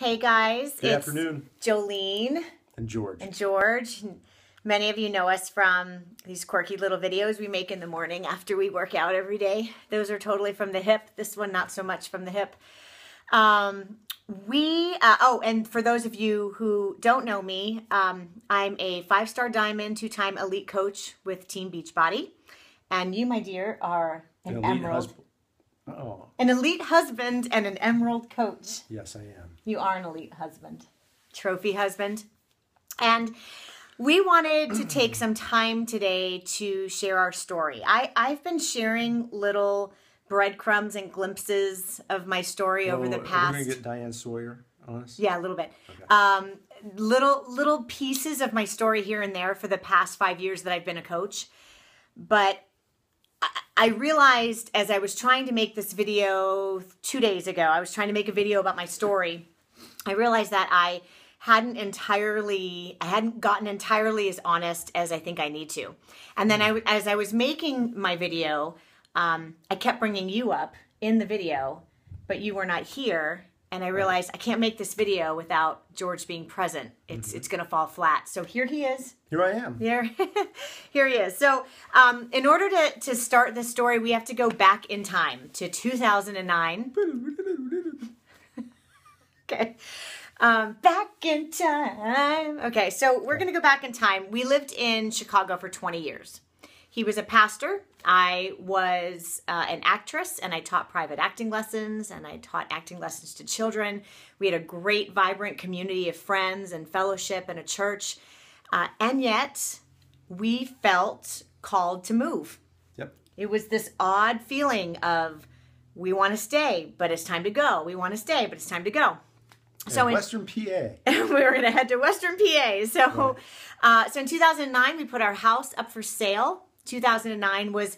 Hey guys, Good afternoon. Jolene And George. and George. Many of you know us from these quirky little videos we make in the morning after we work out every day. Those are totally from the hip. This one, not so much from the hip. And for those of you who don't know me, I'm a 5-star diamond, 2-time elite coach with Team Beachbody. And you, my dear, are an emerald. An elite husband and an emerald coach. Yes, I am. You are an elite husband. Trophy husband. And we wanted to take some time today to share our story. I've been sharing little breadcrumbs and glimpses of my story over the past... Are we going to get Diane Sawyer on us? Yeah, a little bit. Okay. Little pieces of my story here and there for the past 5 years that I've been a coach. But I realized as I was trying to make this video 2 days ago, I was trying to make a video about my story. I realized that I hadn't gotten entirely as honest as I think I need to. And then as I was making my video, I kept bringing you up in the video, but you were not here. And I realized I can't make this video without George being present. It's going to fall flat. So here he is. Here I am. Here he is. So in order to start this story, we have to go back in time to 2009. Okay. Back in time. Okay, so we're going to go back in time. We lived in Chicago for 20 years. He was a pastor. I was an actress, and I taught private acting lessons, and I taught acting lessons to children. We had a great, vibrant community of friends and fellowship and a church. And yet, we felt called to move. Yep. It was this odd feeling of, we want to stay, but it's time to go. We want to stay, but it's time to go. So in Western PA. We were going to head to Western PA. So, right. So in 2009, we put our house up for sale. 2009 was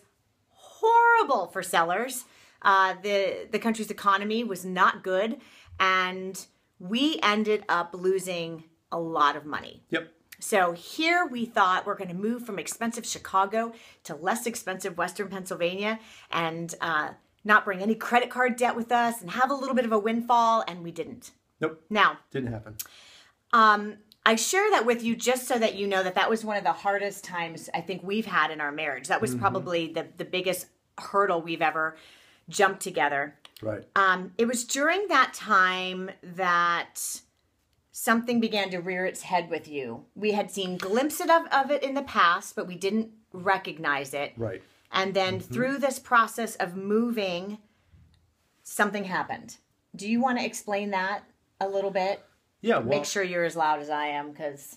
horrible for sellers. The country's economy was not good, and we ended up losing a lot of money. Yep. So here we thought we're going to move from expensive Chicago to less expensive Western Pennsylvania and not bring any credit card debt with us and have a little bit of a windfall, and we didn't. Nope. Now, didn't happen. I share that with you just so that you know that was one of the hardest times I think we've had in our marriage. That was probably the biggest hurdle we've ever jumped together. Right. It was during that time that something began to rear its head with you. We had seen glimpses of it in the past, but we didn't recognize it. Right. And then through this process of moving, something happened. Do you want to explain that a little bit? Yeah. Well, make sure you're as loud as I am, because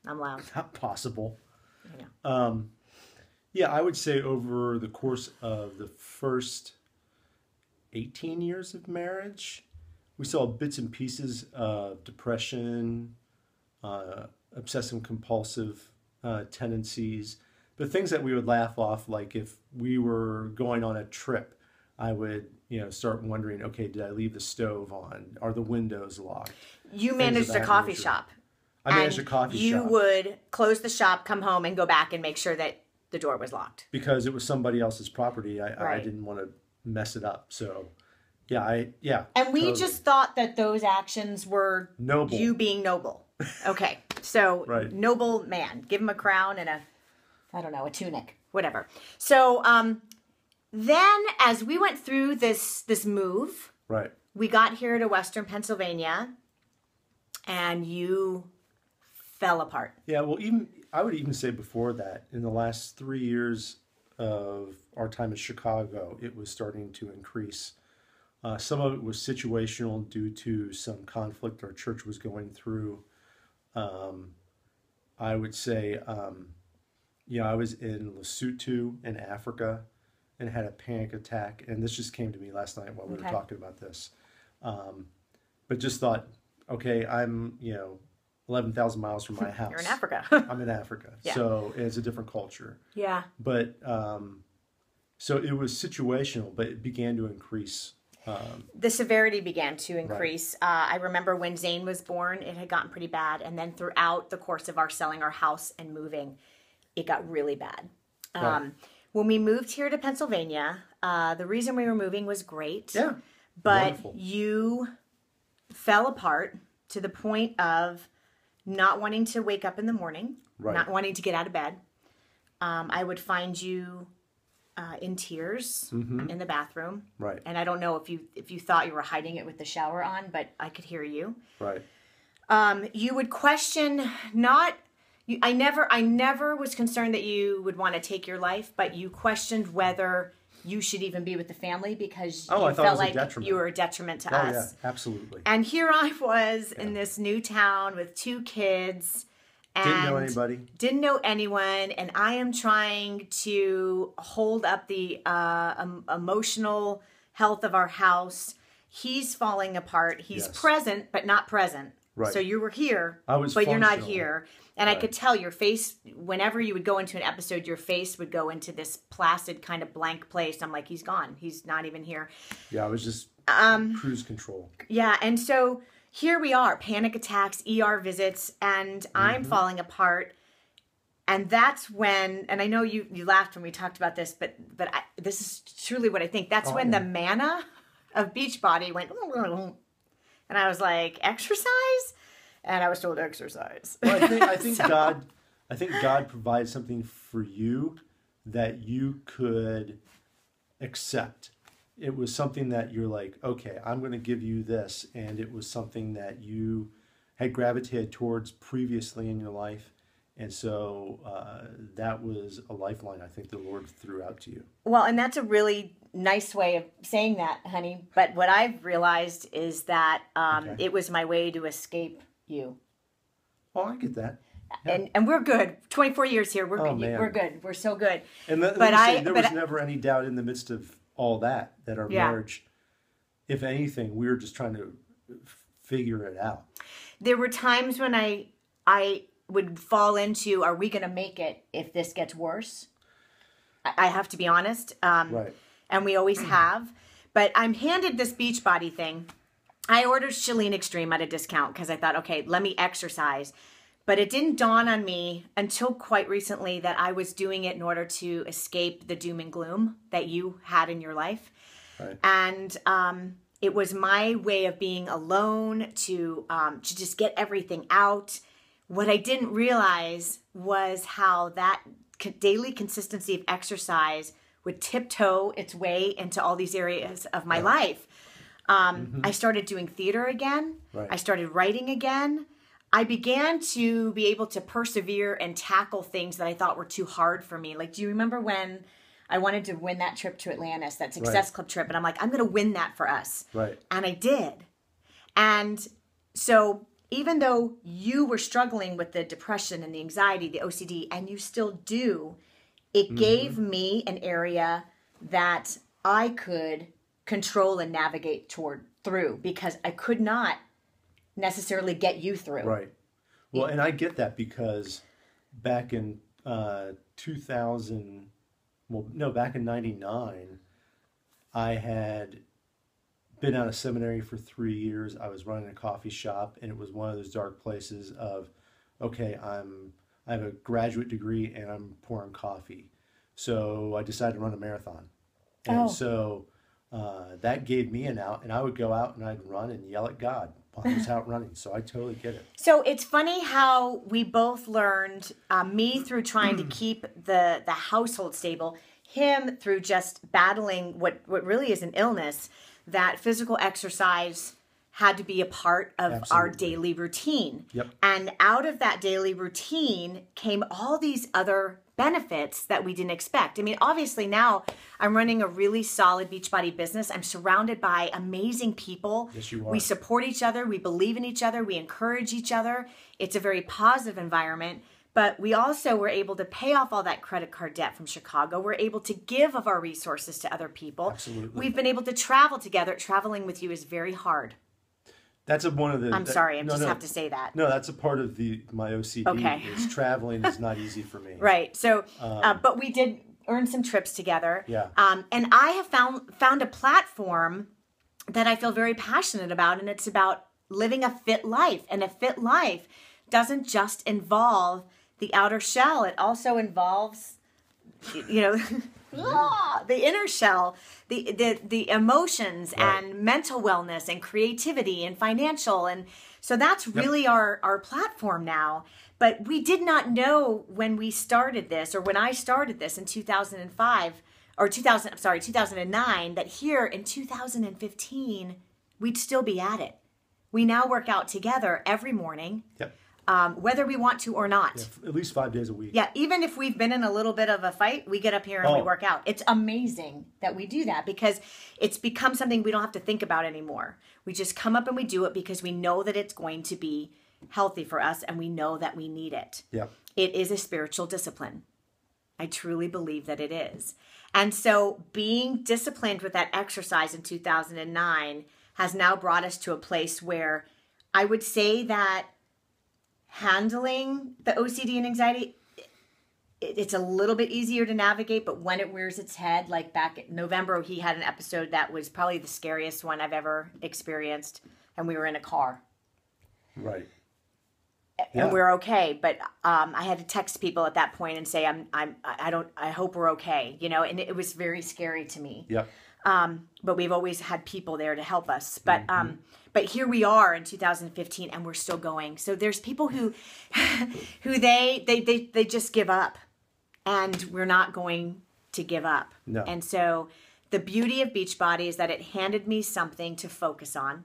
I'm loud. Not possible. I know. Yeah, I would say over the course of the first 18 years of marriage, we saw bits and pieces of depression, obsessive-compulsive tendencies, but things that we would laugh off, like if we were going on a trip, I would, start wondering, okay, did I leave the stove on? Are the windows locked? You managed a coffee shop. I managed a coffee shop. You would close the shop, come home, and go back and make sure that the door was locked. Because it was somebody else's property. I didn't want to mess it up. So, yeah. And we just thought that those actions were noble. You being noble. Okay. So, right. Noble man. Give him a crown and a tunic. Whatever. So, then, as we went through this move, right, we got here to Western Pennsylvania, and you fell apart. Yeah, well, I would even say before that, in the last 3 years of our time in Chicago, it was starting to increase. Some of it was situational due to some conflict our church was going through. I would say, I was in Lesotho in Africa, and had a panic attack, and this just came to me last night while we were talking about this. But just thought, okay, I'm 11,000 miles from my house. You're in Africa. I'm in Africa, yeah. So it's a different culture. Yeah. But so it was situational, but it began to increase. The severity began to increase. Right. I remember when Zane was born, it had gotten pretty bad, and then throughout the course of our selling our house and moving, it got really bad. Right. When we moved here to Pennsylvania, the reason we were moving was great. Yeah. But wonderful. You fell apart to the point of not wanting to wake up in the morning, not wanting to get out of bed. I would find you in tears in the bathroom. Right. And I don't know if you thought you were hiding it with the shower on, but I could hear you. Right. You would question I never was concerned that you would want to take your life, but you questioned whether you should even be with the family because you felt like you were a detriment to us. Yeah, absolutely. And here I was in this new town with 2 kids. And didn't know anybody. Didn't know anyone. And I am trying to hold up the emotional health of our house. He's falling apart. He's present, but not present. Right. So you were here, but you're not here. And I could tell your face, whenever you would go into an episode, your face would go into this placid kind of blank place. I'm like, he's gone. He's not even here. Yeah, I was just cruise control. Yeah, and so here we are, panic attacks, ER visits, and I'm falling apart. And that's when, and I know you laughed when we talked about this, but this is truly what I think. That's when the manna of Beachbody went, and I was like, exercise? And I was told exercise. Well, I think God provides something for you that you could accept. It was something that you're like, okay, I'm going to give you this. And it was something that you had gravitated towards previously in your life. And so that was a lifeline I think the Lord threw out to you. Well, and that's a really nice way of saying that, honey. But what I've realized is that it was my way to escape you. Oh, I get that. Yeah. And we're good. 24 years here. We're good. We're good. We're so good. And there was never any doubt in the midst of all that our marriage, if anything, we were just trying to figure it out. There were times when I would fall into, are we going to make it if this gets worse? I have to be honest. Right. And we always have. But I'm handed this Beachbody thing. I ordered Chalene Extreme at a discount because I thought, okay, let me exercise. But it didn't dawn on me until quite recently that I was doing it in order to escape the doom and gloom that you had in your life. Right. And it was my way of being alone to just get everything out. What I didn't realize was how that daily consistency of exercise would tiptoe its way into all these areas of my life. I started doing theater again. Right. I started writing again. I began to be able to persevere and tackle things that I thought were too hard for me. Like, do you remember when I wanted to win that trip to Atlantis, that Success Club trip? And I'm like, I'm going to win that for us. Right. And I did. And so even though you were struggling with the depression and the anxiety, the OCD, and you still do, it gave me an area that I could control and navigate through because I could not necessarily get you through. Right. Well, and I get that because back in 99, I had been out of seminary for 3 years. I was running a coffee shop, and it was one of those dark places of, okay, I have a graduate degree and I'm pouring coffee. So I decided to run a marathon. And so that gave me an out, and I would go out and I'd run and yell at God while I was out running. So I totally get it. So it's funny how we both learned, me through trying to keep the household stable, him through just battling what really is an illness, that physical exercise had to be a part of our daily routine. Yep. And out of that daily routine came all these other benefits that we didn't expect. I mean, obviously now I'm running a really solid Beachbody business. I'm surrounded by amazing people. Yes, you are. We support each other. We believe in each other. We encourage each other. It's a very positive environment. But we also were able to pay off all that credit card debt from Chicago. We're able to give of our resources to other people. Absolutely. We've been able to travel together. Traveling with you is very hard. That's one of the. I'm sorry, I just have to say that. No, that's a part of my OCD. Okay. Is traveling is not easy for me. Right. So, but we did earn some trips together. Yeah. And I have found a platform that I feel very passionate about, and it's about living a fit life. And a fit life doesn't just involve the outer shell; it also involves, the inner shell, the emotions and mental wellness and creativity and financial. And so that's really our platform now. But we did not know when we started this, or when I started this in 2005 or 2009, that here in 2015, we'd still be at it. We now work out together every morning. Yep. Whether we want to or not. Yeah, at least 5 days a week. Yeah, even if we've been in a little bit of a fight, we get up here and we work out. It's amazing that we do that because it's become something we don't have to think about anymore. We just come up and we do it because we know that it's going to be healthy for us and we know that we need it. Yeah. It is a spiritual discipline. I truly believe that it is. And so being disciplined with that exercise in 2009 has now brought us to a place where I would say that handling the OCD and anxiety, it's a little bit easier to navigate, but when it rears its head, like back in November, he had an episode that was probably the scariest one I've ever experienced, and we were in a car. Right. And we're okay, but I had to text people at that point and say, I hope we're okay, you know, and it was very scary to me. Yeah. But we've always had people there to help us. But here we are in 2015 and we're still going. So there's people who they just give up, and we're not going to give up. No. And so the beauty of Beachbody is that it handed me something to focus on.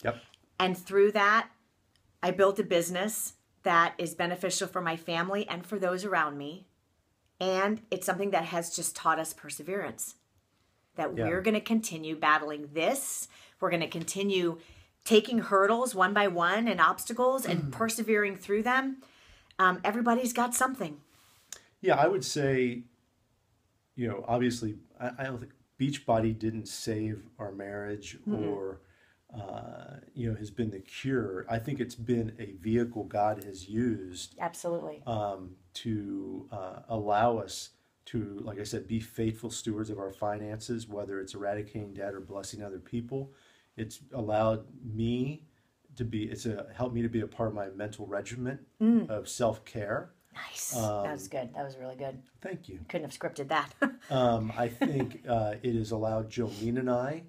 Yep. And through that, I built a business that is beneficial for my family and for those around me. And it's something that has just taught us perseverance. That we're going to continue battling this. We're going to continue taking hurdles one by one and obstacles and persevering through them. Everybody's got something. Yeah, I would say, you know, obviously, I don't think Beachbody didn't save our marriage or, you know, has been the cure. I think it's been a vehicle God has used. Absolutely. To allow us to, like I said, be faithful stewards of our finances, whether it's eradicating debt or blessing other people. It's allowed me to be, helped me to be a part of my mental regimen of self-care. Nice. That was good. That was really good. Thank you. Couldn't have scripted that. I think it has allowed Jolene and I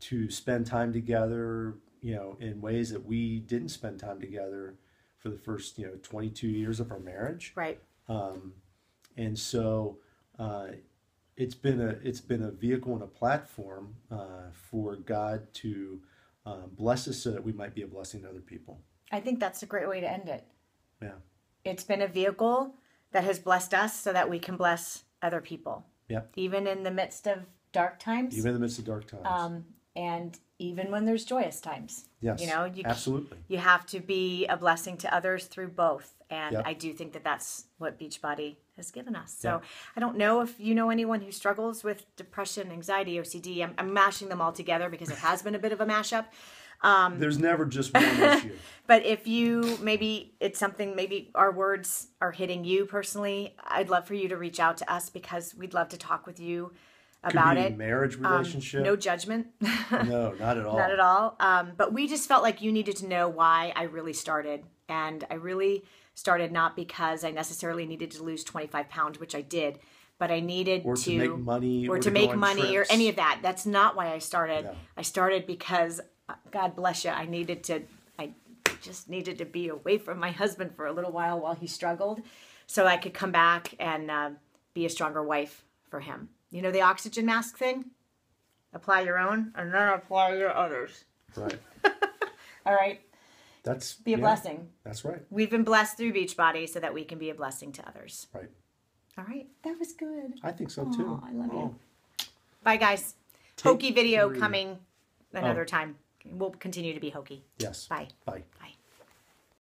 to spend time together, you know, in ways that we didn't spend time together for the first, 22 years of our marriage. Right. And so it's been a vehicle and a platform for God to bless us so that we might be a blessing to other people. I think that's a great way to end it. Yeah. It's been a vehicle that has blessed us so that we can bless other people. Yeah. Even in the midst of dark times. Even in the midst of dark times. And even when there's joyous times. Yes. You know, absolutely. You have to be a blessing to others through both. And Yep. I do think that that's what Beachbody has given us. So I don't know if you know anyone who struggles with depression, anxiety, OCD. I'm mashing them all together because it has been a bit of a mashup. There's never just one issue. But if you, maybe it's something, maybe our words are hitting you personally, I'd love for you to reach out to us because we'd love to talk with you about Could be it. a marriage relationship. No judgment. No, not at all. Not at all. But we just felt like you needed to know why I really started. And I really started not because I necessarily needed to lose 25 pounds, which I did, but I needed to make money or to go make on money or trips. any of that. That's not why I started. No. I started because, God bless you, I just needed to be away from my husband for a little while he struggled so I could come back and be a stronger wife for him. You know the oxygen mask thing? Apply your own and then apply your others. Right. All right? That's Be a blessing. That's right. We've been blessed through Beachbody so that we can be a blessing to others. Right. All right. That was good. I think so too. I love you. Bye, guys. Hokey video 3. coming another time. We'll continue to be hokey. Yes. Bye. Bye. Bye.